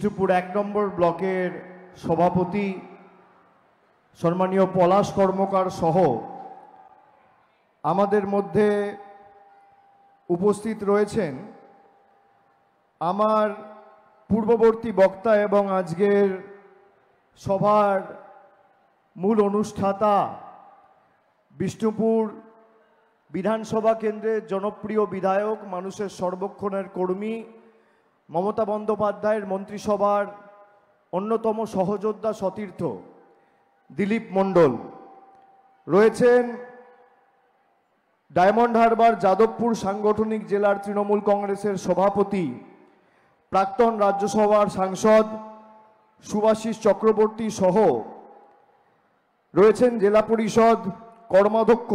বিষ্ণুপুর ১ নম্বর ব্লকের সভাপতি সম্মানীয় পলাশ কর্মকার সহ আমাদের মধ্যে উপস্থিত রয়েছেন আমার পূর্ববর্তী বক্তা এবং আজকের সভার মূল অনুষ্ঠাতা বিষ্ণুপুর বিধানসভা কেন্দ্রের জনপ্রিয় বিধায়ক, মানুষের সর্বক্ষণের কর্মী, মমতা বন্দ্যোপাধ্যায়ের মন্ত্রিসভার অন্যতম সহযোদ্ধা সতীর্থ দিলীপ মণ্ডল রয়েছেন। ডায়মন্ড হারবার যাদবপুর সাংগঠনিক জেলার তৃণমূল কংগ্রেসের সভাপতি, প্রাক্তন রাজ্যসভার সাংসদ সুভাষিস চক্রবর্তী সহ রয়েছেন জেলা পরিষদ কর্মাধ্যক্ষ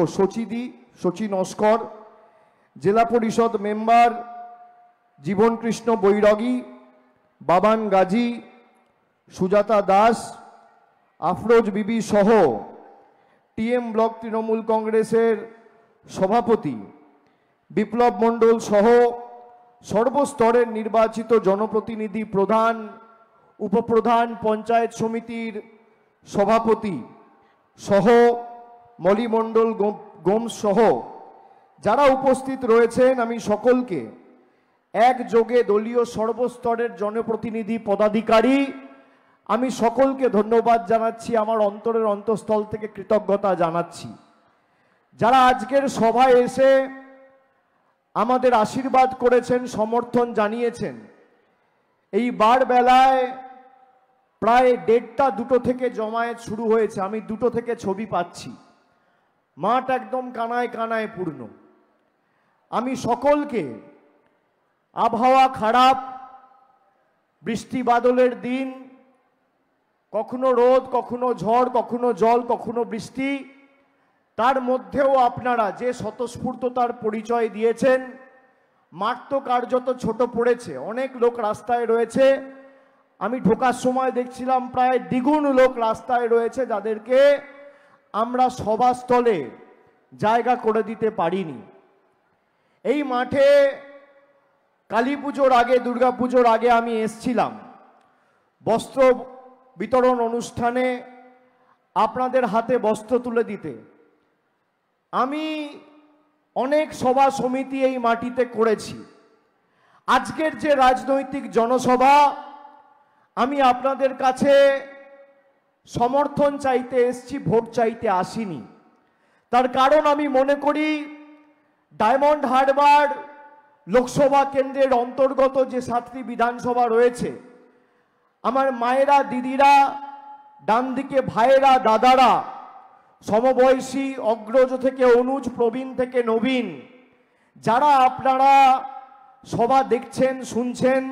শচী নস্কর, জেলা পরিষদ মেম্বার জীবনকৃষ্ণ বৈরাগী, বাবান গাজী, সুজাতা দাস, আফরোজ বিবি সহ টিএম ব্লক তৃণমূল কংগ্রেসের সভাপতি বিপ্লব মণ্ডল সহ সর্বস্তরের নির্বাচিত জনপ্রতিনিধি, প্রধান, উপপ্রধান, পঞ্চায়েত সমিতির সভাপতি সহ মলি মণ্ডল গোমস সহ যারা উপস্থিত রয়েছেন, আমি সকলকে একযোগে দলীয় সর্বস্তরের জনপ্রতিনিধি, পদাধিকারী, আমি সকলকে ধন্যবাদ জানাচ্ছি, আমার অন্তরের অন্তঃস্থল থেকে কৃতজ্ঞতা জানাচ্ছি। যারা আজকের সভায় এসে আমাদের আশীর্বাদ করেছেন, সমর্থন জানিয়েছেন। এই বার বেলায় প্রায় 1:30-2 থেকে জমায়েত শুরু হয়েছে। আমি 2 থেকে ছবি পাচ্ছি। মাঠ একদম কানায় কানায় পূর্ণ। আমি সকলকে, আবহাওয়া খারাপ, বৃষ্টি বাদলের দিন, কখনো রোদ, কখনো ঝড়, কখনো জল, কখনো বৃষ্টি, তার মধ্যেও আপনারা যে স্বতঃস্ফূর্ততার পরিচয় দিয়েছেন। মাঠ তো কার্যত ছোট পড়েছে, অনেক লোক রাস্তায় রয়েছে। আমি ঢোকার সময় দেখছিলাম প্রায় দ্বিগুণ লোক রাস্তায় রয়েছে, যাদেরকে আমরা সভাস্থলে জায়গা করে দিতে পারিনি। এই মাঠে কালী পুজোর আগে, দুর্গা পুজোর আগে আমি এসছিলাম বস্ত্র বিতরণ অনুষ্ঠানে আপনাদের হাতে বস্ত্র তুলে দিতে। আমি অনেক সভা সমিতি এই মাটিতে করেছি। আজকের যে রাজনৈতিক জনসভা, আমি আপনাদের কাছে সমর্থন চাইতে এসেছি, ভোট চাইতে আসিনি। তার কারণ আমি মনে করি ডায়মন্ড হারবার লোকসভা কেন্দ্রের অন্তর্গত যে 7টি বিধানসভা রয়েছে, আমার মায়েরা, দিদিরা, ডান দিকে ভাইয়েরা, দাদারা, সমবয়সী, অগ্রজ থেকে অনুজ, প্রবীণ থেকে নবীন, যারা আপনারা সভা দেখছেন, শুনছেন,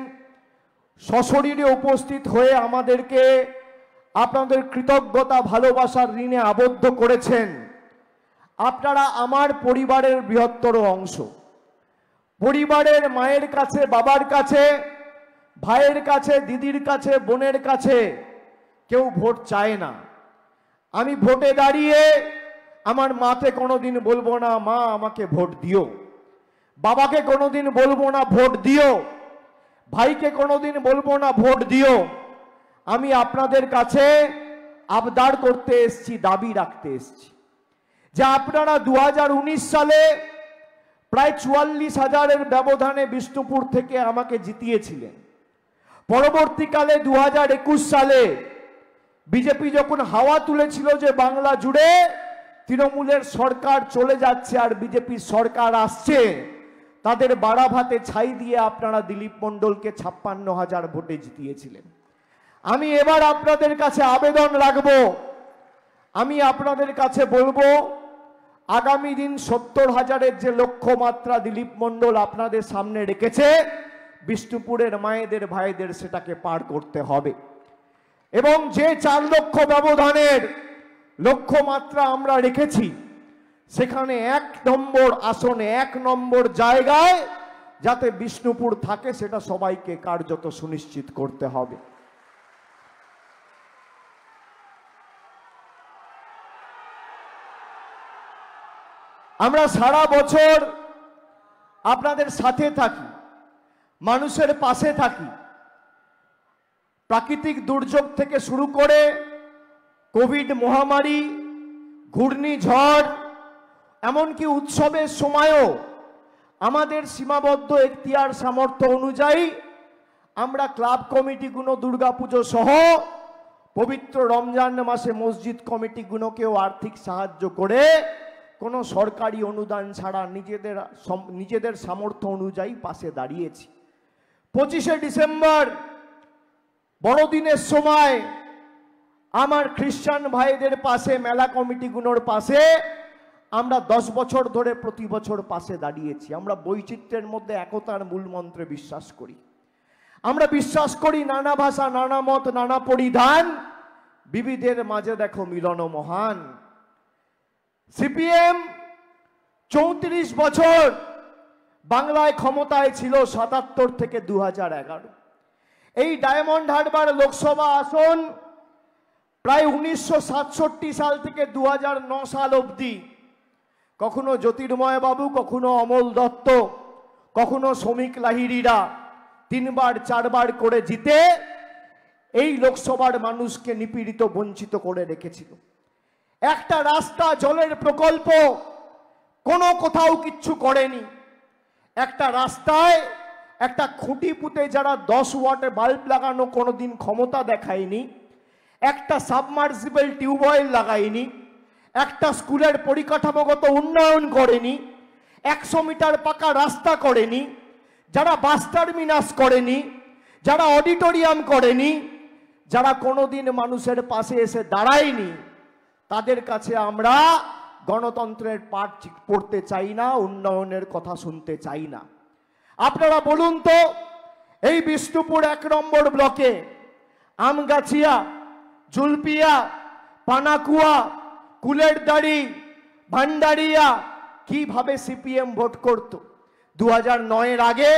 সশরীরে উপস্থিত হয়ে আমাদেরকে আপনাদের কৃতজ্ঞতা, ভালোবাসার ঋণে আবদ্ধ করেছেন। আপনারা আমার পরিবারের বৃহত্তর অংশ। পরিবারের মায়ের কাছে, বাবার কাছে, ভাইয়ের কাছে, দিদির কাছে, বোনের কাছে কেউ ভোট চায় না। আমি ভোটে দাঁড়িয়ে আমার মাকে কোনোদিন বলবো না মা আমাকে ভোট দিও, বাবাকে কোনোদিন বলবো না ভোট দিও, ভাইকে কোনোদিন বলবো না ভোট দিও। আমি আপনাদের কাছে আবদার করতে এসেছি, দাবি রাখতে এসেছি যে আপনারা 2019 সালে প্রায় 44,000-এর ব্যবধানে বিষ্ণুপুর থেকে আমাকে জিতিয়েছিলেন। পরবর্তীকালে 2021 সালে বিজেপি যখন হাওয়া তুলেছিল যে বাংলা জুড়ে তৃণমূলের সরকার চলে যাচ্ছে আর বিজেপির সরকার আসছে, তাদের বাড়া ভাতে ছাই দিয়ে আপনারা দিলীপ মণ্ডলকে 56,000 ভোটে জিতিয়েছিলেন। আমি এবার আপনাদের কাছে আবেদন রাখব, আমি আপনাদের কাছে বলবো আগামী দিন 70,000-এর যে লক্ষ্যমাত্রা দিলীপ মণ্ডল আপনাদের সামনে রেখেছে, বিষ্ণুপুরের মায়েদের, ভাইদের সেটাকে পার করতে হবে। এবং যে 4 লক্ষ ব্যবধানের লক্ষ্যমাত্রা আমরা রেখেছি, সেখানে 1 নম্বর আসনে, 1 নম্বর জায়গায় যাতে বিষ্ণুপুর থাকে, সেটা সবাইকে কার্যত সুনিশ্চিত করতে হবে। আমরা সারা বছর আপনাদের সাথে থাকি, মানুষের পাশে থাকি। প্রাকৃতিক দুর্যোগ থেকে শুরু করে কোভিড মহামারী, ঘূর্ণিঝড়, এমনকি উৎসবের সময়ও আমাদের সীমাবদ্ধ এখতিয়ার সামর্থ্য অনুযায়ী আমরা ক্লাব কমিটিগুলো দুর্গাপুজো সহ পবিত্র রমজান মাসে মসজিদ কমিটিগুলোকেও আর্থিক সাহায্য করে কোনো সরকারি অনুদান ছাড়া নিজেদের সামর্থ্য অনুযায়ী পাশে দাঁড়িয়েছি। 25শে ডিসেম্বর বড়দিনের সময় আমার খ্রিস্টান ভাইদের পাশে, মেলা কমিটিগুলোর পাশে আমরা 10 বছর ধরে প্রতি বছর পাশে দাঁড়িয়েছি। আমরা বৈচিত্র্যের মধ্যে একতার মূল মন্ত্রে বিশ্বাস করি। আমরা বিশ্বাস করি নানা ভাষা, নানা মত, নানা পরিধান, বিবিধের মাঝে দেখো মিলন মহান। সিপিএম 34 বছর বাংলায় ক্ষমতায় ছিল, 77 থেকে 2011। এই ডায়মন্ড হারবার লোকসভা আসন প্রায় 1967 সাল থেকে 2009 সাল অবধি কখনো জ্যোতির্ময় বাবু, কখনো অমল দত্ত, কখনো শ্রমিক লাহিড়িরা 3 বার 4 বার করে জিতে এই লোকসভার মানুষকে নিপীড়িত, বঞ্চিত করে রেখেছিল। একটা রাস্তা, জলের প্রকল্প কোনো কোথাও কিচ্ছু করেনি। একটা রাস্তায় একটা খুঁটি পুঁতে যারা 10 ওয়াটের বাল্ব লাগানো কোনোদিন ক্ষমতা দেখায়নি, একটা সাবমার্সিবল টিউবওয়েল লাগায়নি, একটা স্কুলের পরিকাঠামোগত উন্নয়ন করেনি, 100 মিটার পাকা রাস্তা করেনি, যারা বাস টার্মিনাস করেনি, যারা অডিটোরিয়াম করেনি, যারা কোনোদিন মানুষের পাশে এসে দাঁড়ায়নি, তাদের কাছে আমরা গণতন্ত্রের পাঠ পড়তে চাই না, উন্নয়নের কথা শুনতে চাই না। আপনারা বলুন তো, এই বিষ্ণুপুর 1 নম্বর ব্লকে আমগাছিয়া, জুলপিয়া, পানাকুয়া, কুলেরদাড়ি, ভান্ডারিয়া কিভাবে সিপিএম ভোট করত? 2009 এর আগে